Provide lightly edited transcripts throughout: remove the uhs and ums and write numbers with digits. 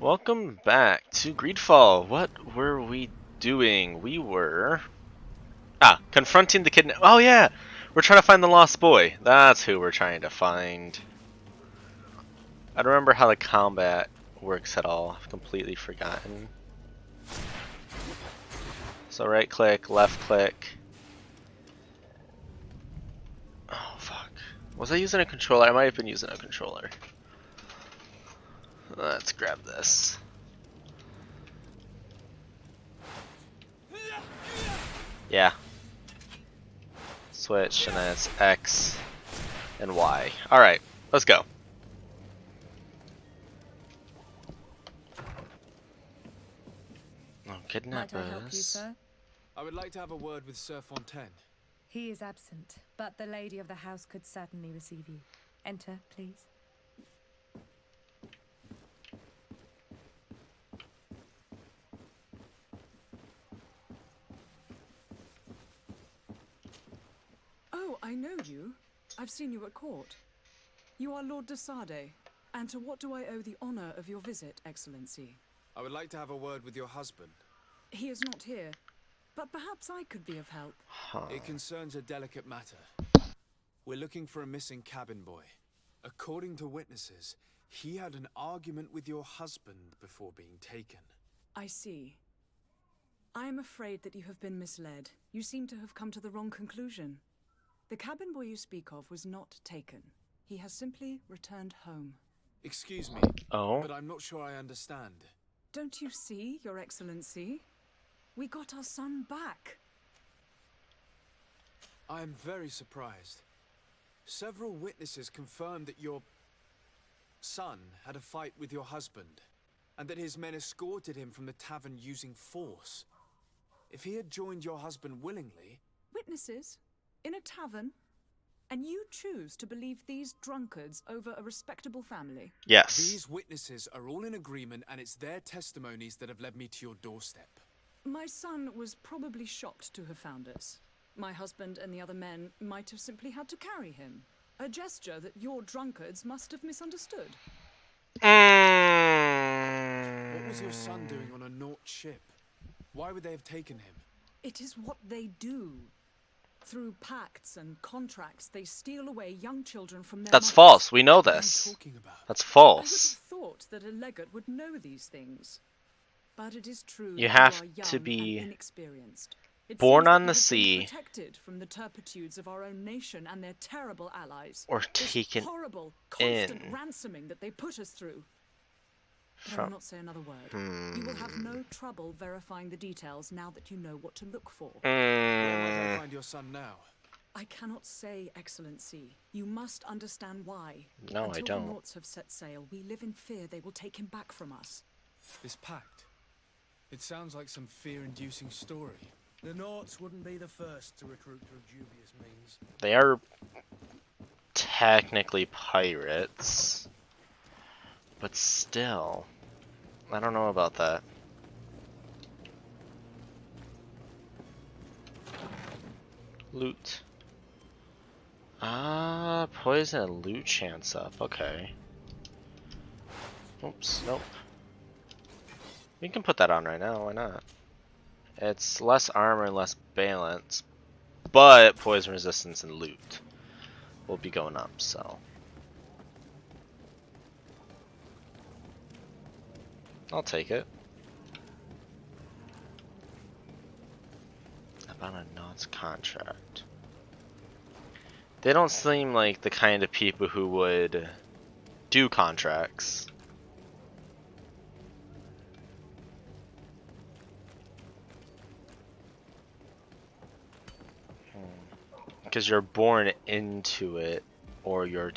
Welcome back to Greedfall. What were we doing? We were... confronting the kidnap... Oh yeah! We're trying to find the lost boy. That's who we're trying to find. I don't remember how the combat works at all. I've completely forgotten. So right click, left click. Oh fuck. Was I using a controller? I might have been using a controller. Let's grab this. Yeah. Switch, and then it's X and Y. Alright, let's go. Oh, kidnappers. Might I help you, sir? I would like to have a word with Sir Fontaine. He is absent, but the lady of the house could certainly receive you. Enter, please. Oh, I know you. I've seen you at court. You are Lord de Sade. And to what do I owe the honor of your visit, Excellency? I would like to have a word with your husband. He is not here, but perhaps I could be of help. It concerns a delicate matter. We're looking for a missing cabin boy. According to witnesses, he had an argument with your husband before being taken. I see. I am afraid that you have been misled. You seem to have come to the wrong conclusion. The cabin boy you speak of was not taken. He has simply returned home. Excuse me, Oh. but I'm not sure I understand. Don't you see, Your Excellency? We got our son back. I am very surprised. Several witnesses confirmed that your son had a fight with your husband, and that his men escorted him from the tavern using force. If he had joined your husband willingly... Witnesses? In a tavern? And you choose to believe these drunkards over a respectable family? Yes. These witnesses are all in agreement, and it's their testimonies that have led me to your doorstep. My son was probably shocked to have found us. My husband and the other men might have simply had to carry him. A gesture that your drunkards must have misunderstood. What was your son doing on a Naut ship? Why would they have taken him? It is what they do. Through pacts and contracts, they steal away young children from their That's mothers. false. We know What are you this. talking about? That's I would false. have thought that a legate would know these things. But it is true You that have are young to be and inexperienced. It born seems that on we the have been sea protected from the turpitudes of our own nation and their terrible allies. or This taken horrible, constant in ransoming that they put us through. But I from... will not say another word. You will have no trouble verifying the details now that you know what to look for. Where might I find your son now? I cannot say, Excellency. You must understand why. No, I Until don't. the Nauts have set sail, we live in fear they will take him back from us. This pact. It sounds like some fear-inducing story. The Nauts wouldn't be the first to recruit through dubious means. They are technically pirates, but still, I don't know about that. Loot. Poison and loot chance up. Okay. Oops, nope. We can put that on right now, why not? It's less armor and less balance, but poison resistance and loot will be going up, so. I'll take it. About a Naut's contract. They don't seem like the kind of people who would do contracts. Because you're born into it, or you're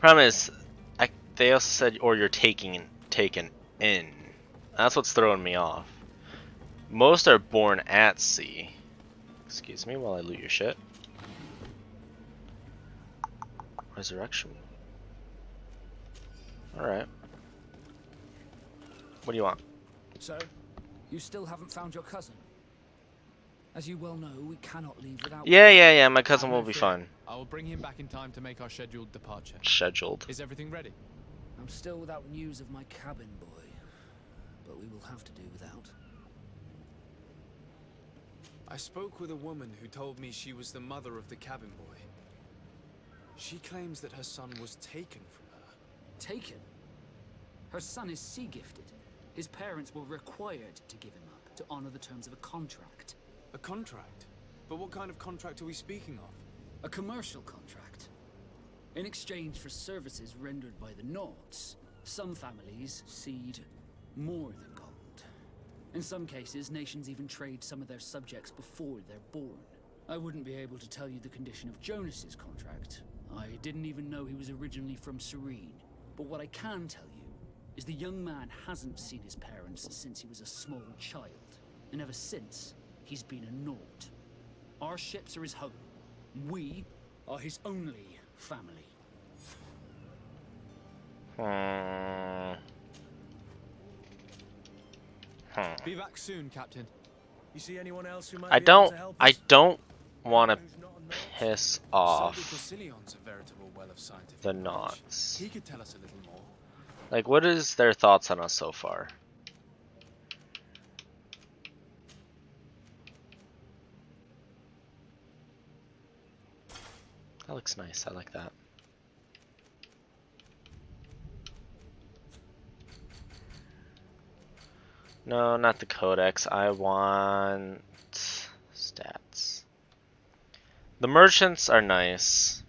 Problem is, they also said, or you're taken in. That's what's throwing me off. Most are born at sea. Excuse me while I loot your shit. Resurrection. Alright. What do you want? So, you still haven't found your cousin? As you well know, we cannot leave without... Yeah, my cousin will be fine. I will bring him back in time to make our scheduled departure. Scheduled. Is everything ready? I'm still without news of my cabin boy, but we will have to do without. I spoke with a woman who told me she was the mother of the cabin boy. She claims that her son was taken from her. Taken? Her son is sea-gifted. His parents were required to give him up to honor the terms of a contract. A contract? But what kind of contract are we speaking of? A commercial contract. In exchange for services rendered by the Nords, some families cede more than gold. In some cases, nations even trade some of their subjects before they're born. I wouldn't be able to tell you the condition of Jonas's contract. I didn't even know he was originally from Serene. But what I can tell you is the young man hasn't seen his parents since he was a small child. And ever since, he's been a Nord. Our ships are his home. We are his only family. Be back soon, Captain. You see anyone else who might I be able don't. to help I us? don't want to Who's not a Nord? piss Sir off Ducosillion's a veritable well of scientific the knowledge. Knots. He could tell us a little more. Like, what is their thoughts on us so far? That looks nice. I like that. No, not the codex. I want stats. The merchants are nice.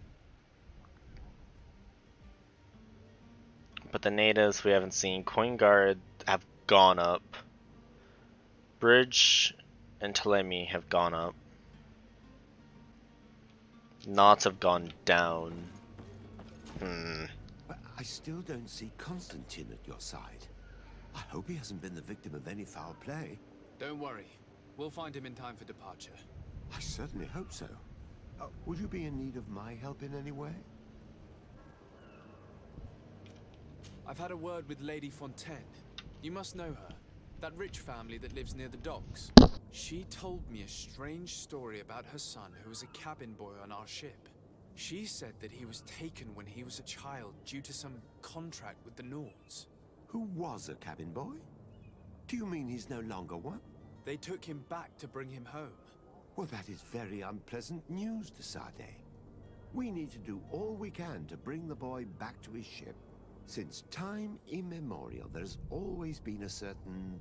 But the natives we haven't seen. Coin guard have gone up. Bridge and Ptolemy have gone up. Knots have gone down. But I still don't see Constantine at your side. I hope he hasn't been the victim of any foul play. Don't worry. We'll find him in time for departure. I certainly hope so. Would you be in need of my help in any way? I've had a word with Lady Fontaine. You must know her. That rich family that lives near the docks. She told me a strange story about her son who was a cabin boy on our ship. She said that he was taken when he was a child due to some contract with the Nords. Who was a cabin boy? Do you mean he's no longer one? They took him back to bring him home. Well, that is very unpleasant news, de Sade. We need to do all we can to bring the boy back to his ship. Since time immemorial, there's always been a certain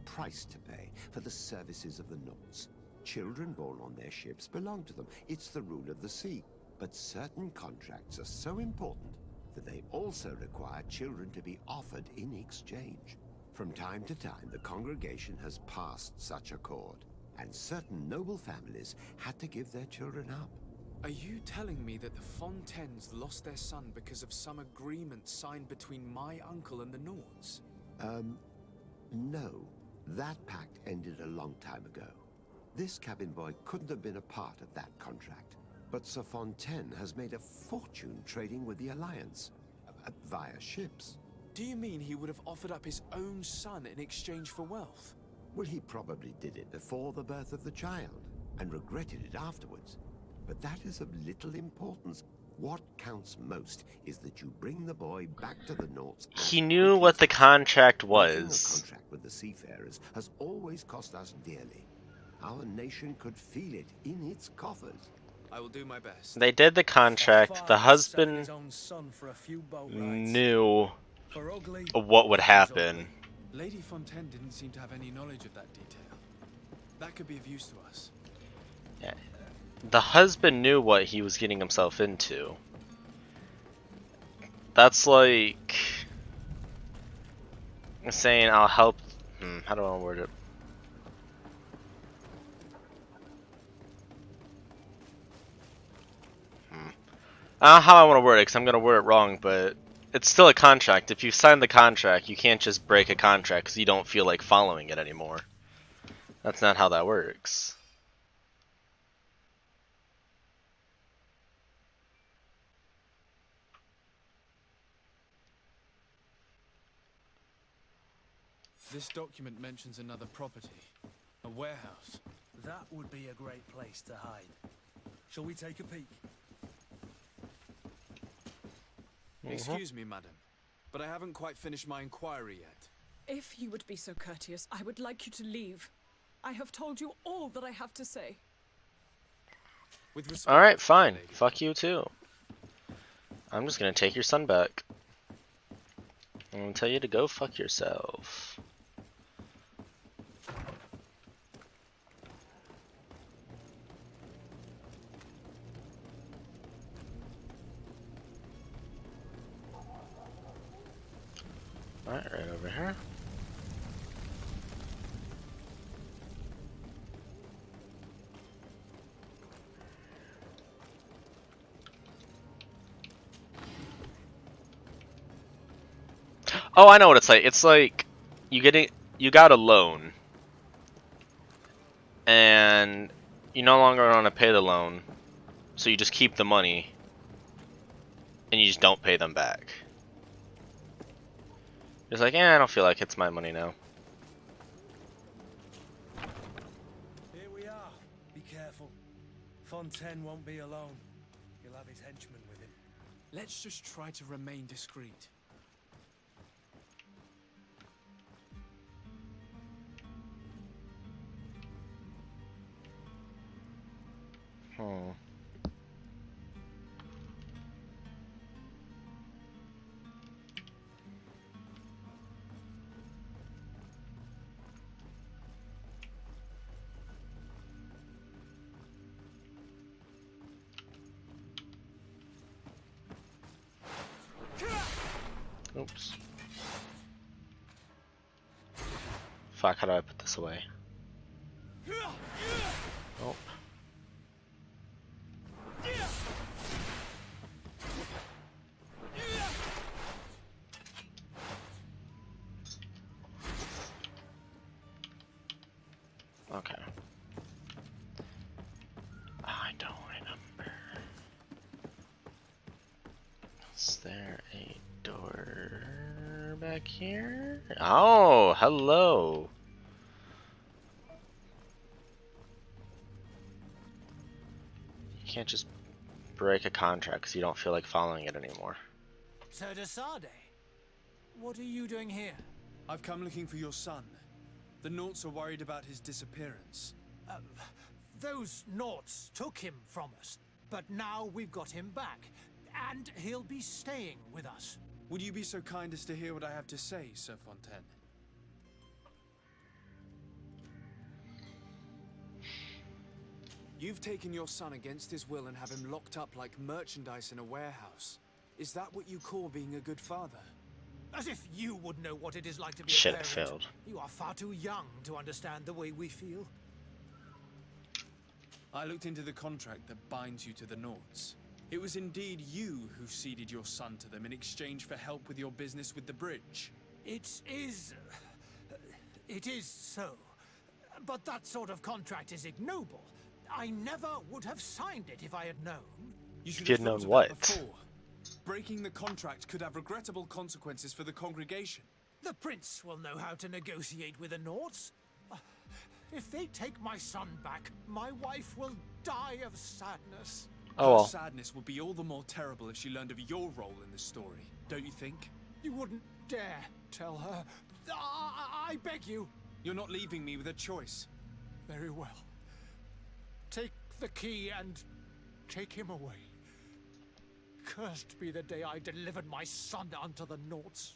price to pay for the services of the Nords. Children born on their ships belong to them. It's the rule of the sea. But certain contracts are so important that they also require children to be offered in exchange. From time to time, the congregation has passed such accord, and certain noble families had to give their children up. Are you telling me that the Fontaines lost their son because of some agreement signed between my uncle and the Nords? No. That pact ended a long time ago. This cabin boy couldn't have been a part of that contract. But Sir Fontaine has made a fortune trading with the Alliance, via ships. Do you mean he would have offered up his own son in exchange for wealth? Well, he probably did it before the birth of the child, and regretted it afterwards. But that is of little importance. What counts most is that you bring the boy back to the Nords. He knew what the contract Making was. a contract with the seafarers has always cost us dearly. Our nation could feel it in its coffers. I will do my best. They did the contract. The Father husband selling his own son for a few boat rides. knew For ugly, what would is happen. ugly. Lady Fontaine didn't seem to have any knowledge of that detail. That could be of use to us. Yeah. The husband knew what he was getting himself into. That's like saying, I'll help. How do I want to word it? I don't know how I want to word it, because I'm going to word it wrong, but it's still a contract. If you sign the contract, you can't just break a contract because you don't feel like following it anymore. That's not how that works. This document mentions another property. A warehouse. That would be a great place to hide. Shall we take a peek? Excuse me, madam, but I haven't quite finished my inquiry yet. If you would be so courteous, I would like you to leave. I have told you all that I have to say. With respect, Alright, fine. lady. Fuck you too. I'm just gonna take your son back. I'm gonna tell you to go fuck yourself. Alright, right over here. Oh, I know what it's like. It's like you got a loan, and you no longer want to pay the loan, so you just keep the money, and you just don't pay them back. It's like, I don't feel like it's my money now. Here we are. Be careful. Fontaine won't be alone. He'll have his henchmen with him. Let's just try to remain discreet. Hmm. Oops. Fuck, how do I put this away? Oh. Okay. I don't remember. Is there a door back here? Oh, hello. You can't just break a contract because you don't feel like following it anymore. Sir de Sade, what are you doing here? I've come looking for your son. The Naughts are worried about his disappearance. Those Naughts took him from us, but now we've got him back, and he'll be staying with us. Would you be so kind as to hear what I have to say, Sir Fontaine? You've taken your son against his will and have him locked up like merchandise in a warehouse. Is that what you call being a good father? As if you would know what it is like to be Shit, a it parent. failed. You are far too young to understand the way we feel. I looked into the contract that binds you to the Naughts. It was indeed you who ceded your son to them in exchange for help with your business with the bridge. It is so. But that sort of contract is ignoble. I never would have signed it if I had known. You should If you have had thought known of what? that before. Breaking the contract could have regrettable consequences for the congregation. The prince will know how to negotiate with the Naughts. If they take my son back, my wife will die of sadness. Oh Her well. sadness would be all the more terrible if she learned of your role in this story, don't you think? You wouldn't dare tell her. I beg you. You're not leaving me with a choice. Very well. Take the key and take him away. Cursed be the day I delivered my son unto the Naughts.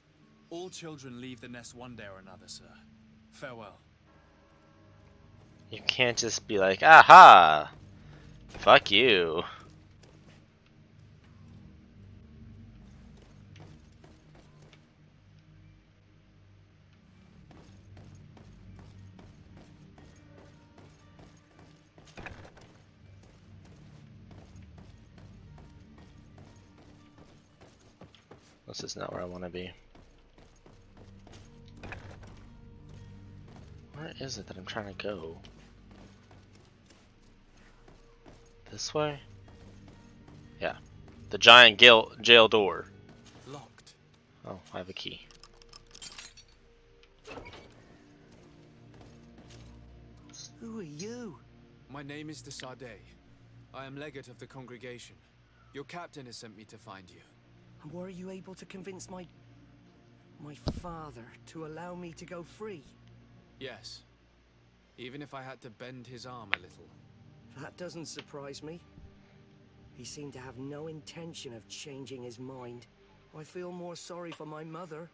All children leave the nest one day or another, sir. Farewell. You can't just be like, aha! Fuck you. This is not where I want to be. Where is it that I'm trying to go? This way? Yeah. The giant jail door. Locked. Oh, I have a key. Who are you? My name is de Sade. I am legate of the congregation. Your captain has sent me to find you. And were you able to convince my my father to allow me to go free? Yes. Even if I had to bend his arm a little. That doesn't surprise me. He seemed to have no intention of changing his mind. I feel more sorry for my mother.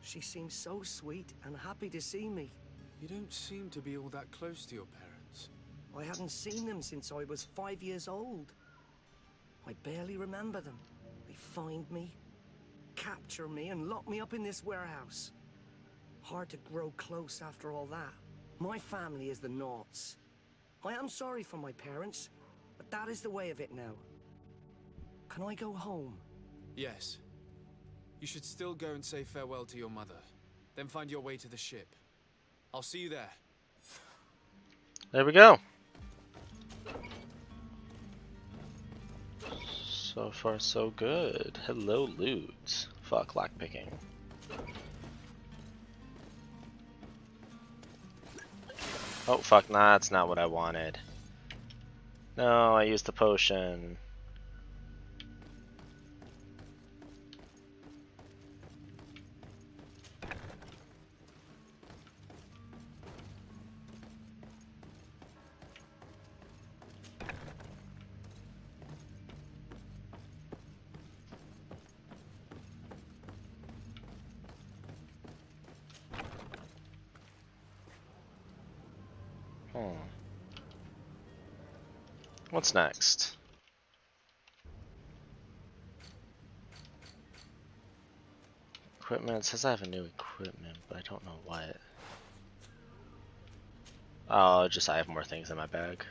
She seems so sweet and happy to see me. You don't seem to be all that close to your parents. I hadn't seen them since I was 5 years old. I barely remember them. They find me, capture me, and lock me up in this warehouse. Hard to grow close after all that. My family is the Naughts. I am sorry for my parents, but that is the way of it now. Can I go home? Yes. You should still go and say farewell to your mother. Then find your way to the ship. I'll see you there. There we go. So far, so good. Hello, loot. Fuck, lockpicking. Oh, fuck, nah, that's not what I wanted. No, I used the potion. What's next? Equipment. It says I have a new equipment, but I don't know what. Oh, just I have more things in my bag.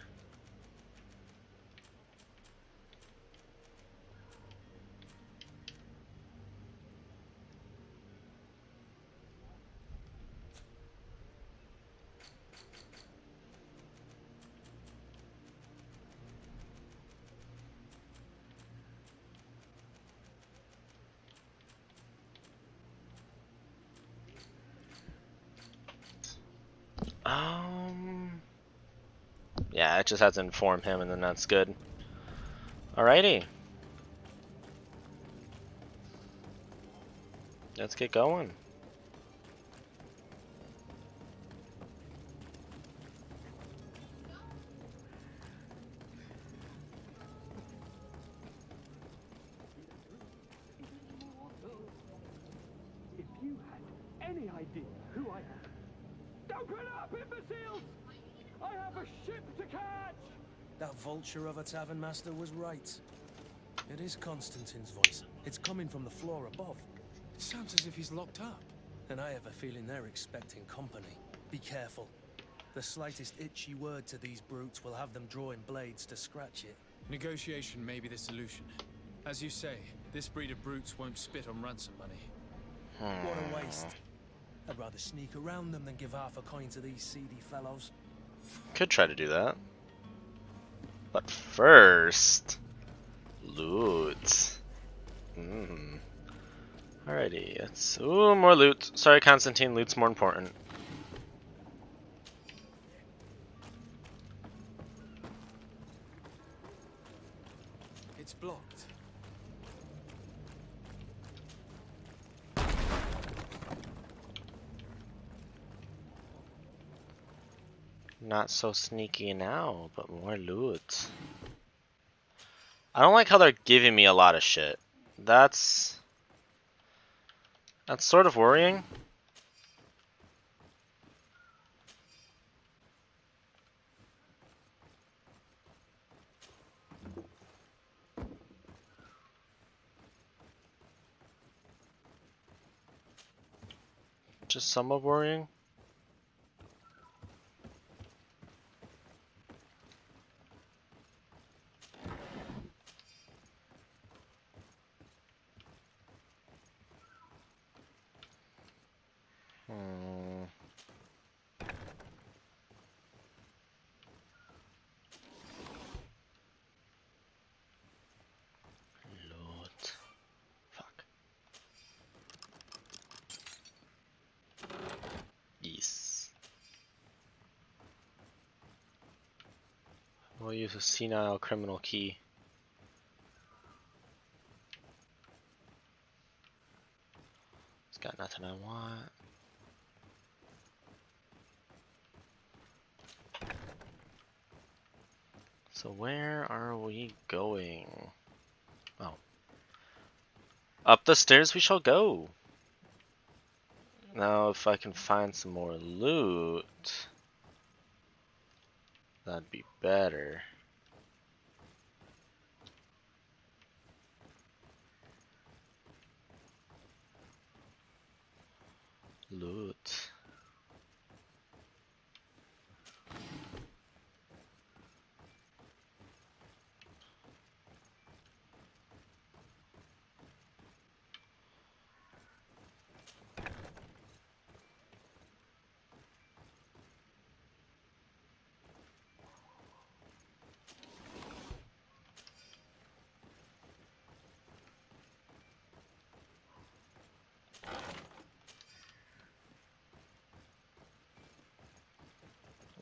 Yeah, it just has to inform him, and then that's good. Alrighty. Let's get going. If you had any idea who I am. Open up, imbeciles! I have a ship to catch! That vulture of a tavern master was right. It is Constantine's voice. It's coming from the floor above. It sounds as if he's locked up. And I have a feeling they're expecting company. Be careful. The slightest itchy word to these brutes will have them drawing blades to scratch it. Negotiation may be the solution. As you say, this breed of brutes won't spit on ransom money. What a waste. I'd rather sneak around them than give half a coin to these seedy fellows. Could try to do that. But first, loot. Alrighty, it's more loot. Sorry, Constantine, loot's more important. It's blocked. Not so sneaky now, but more loot. I don't like how they're giving me a lot of shit. That's sort of worrying. Just somewhat worrying. Loot. Fuck. Yes. We'll use a senile criminal key. It's got nothing And I want... So where are we going? Oh. Up the stairs we shall go. Now if I can find some more loot, that'd be better. Loot.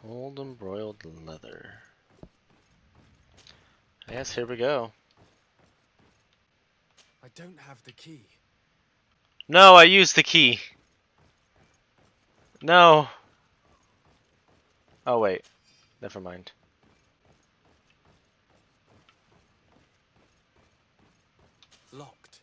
Old embroiled leather. I guess here we go. I don't have the key. No, I used the key. No. Oh wait, never mind. Locked.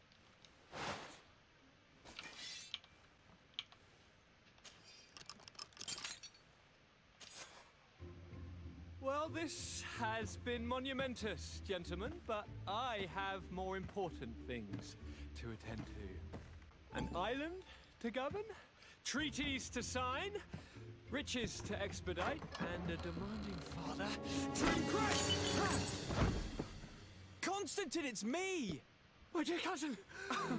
Well, this has been monumentous, gentlemen, but I have more important things to attend to. An island to govern, treaties to sign, riches to expedite, and a demanding father to impress. Constantine, it's me! My dear cousin!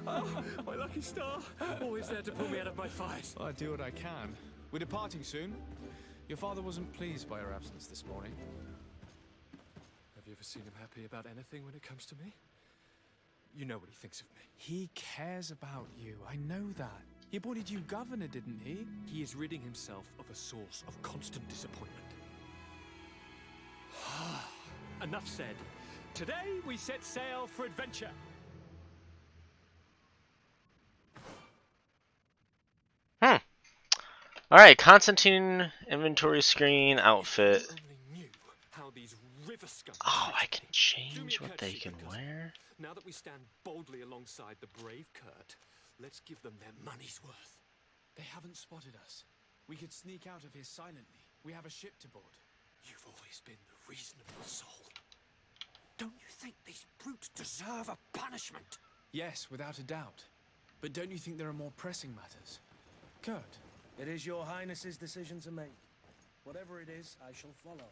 My lucky star! Always there to pull me out of my fight. I do what I can. We're departing soon. Your father wasn't pleased by our absence this morning. Have you ever seen him happy about anything when it comes to me? You know what he thinks of me. He cares about you, I know that. He appointed you governor, didn't he? He is ridding himself of a source of constant disappointment. Enough said. Today we set sail for adventure. Alright, Constantine inventory screen outfit. If you only knew how these river scum Oh, I can Do me change a what they courtesy, can good cousin. wear. Now that we stand boldly alongside the brave Kurt, let's give them their money's worth. They haven't spotted us. We could sneak out of here silently. We have a ship to board. You've always been the reasonable soul. Don't you think these brutes deserve a punishment? Yes, without a doubt. But don't you think there are more pressing matters? Kurt? It is your highness's decision to make. Whatever it is, I shall follow.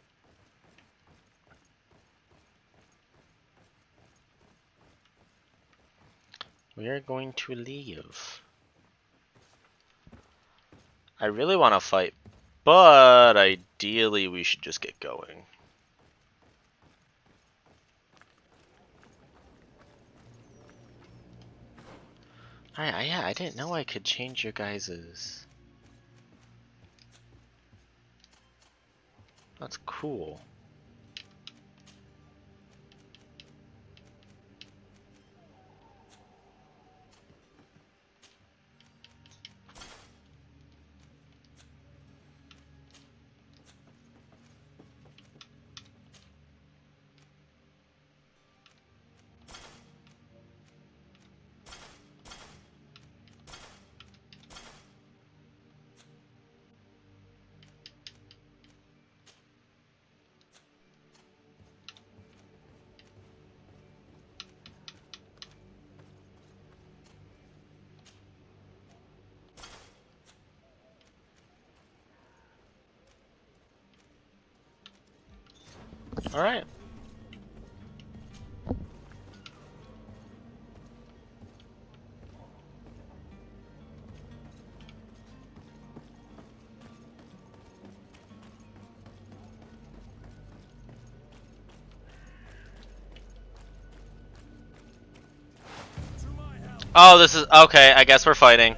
We are going to leave. I really want to fight, but ideally we should just get going. Yeah, I didn't know I could change your guys's. That's cool. All right. Oh, this is okay. I guess we're fighting.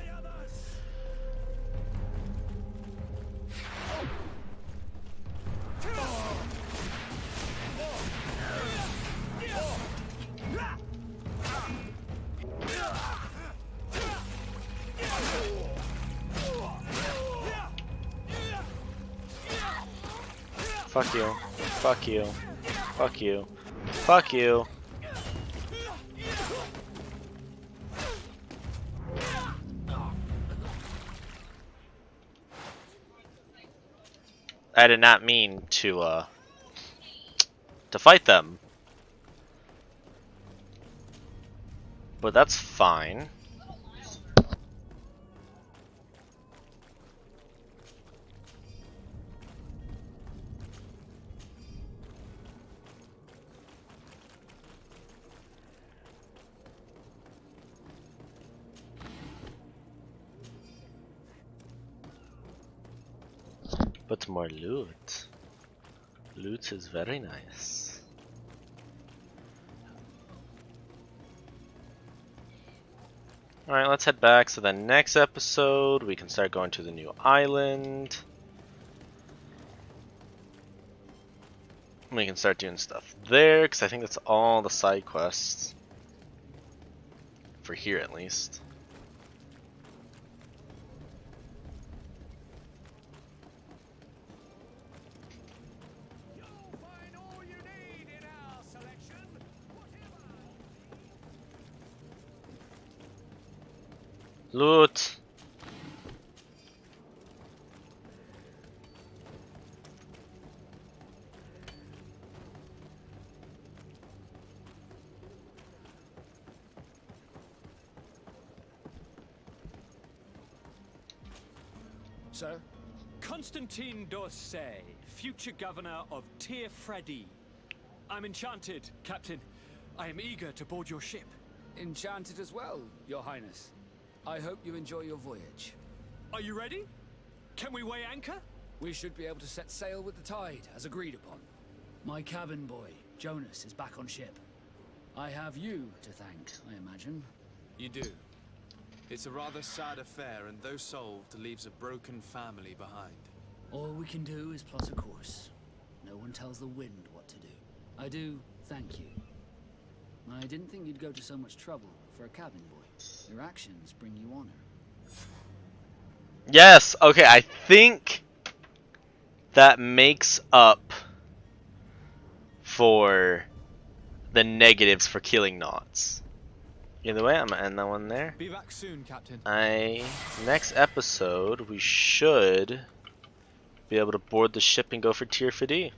Fuck you. Fuck you. Fuck you. Fuck you. I did not mean to fight them. But that's fine. But more loot. Loot is very nice. Alright, let's head back so the next episode we can start going to the new island. We can start doing stuff there, because I think that's all the side quests. For here at least. Loot! Sir? Constantine d'Orsay, future governor of Tir Freddy. I'm enchanted, Captain. I am eager to board your ship. Enchanted as well, Your Highness. I hope you enjoy your voyage. Are you ready? Can we weigh anchor? We should be able to set sail with the tide, as agreed upon. My cabin boy, Jonas, is back on ship. I have you to thank, I imagine. You do. It's a rather sad affair, and though solved, leaves a broken family behind. All we can do is plot a course. No one tells the wind what to do. I do thank you. I didn't think you'd go to so much trouble for a cabin boy. Your actions bring you honor. Yes, okay, I think that makes up for the negatives for killing knots. Either way, I'm gonna end that one there. Be back soon, Captain. Next episode, we should be able to board the ship and go for Tier 4D.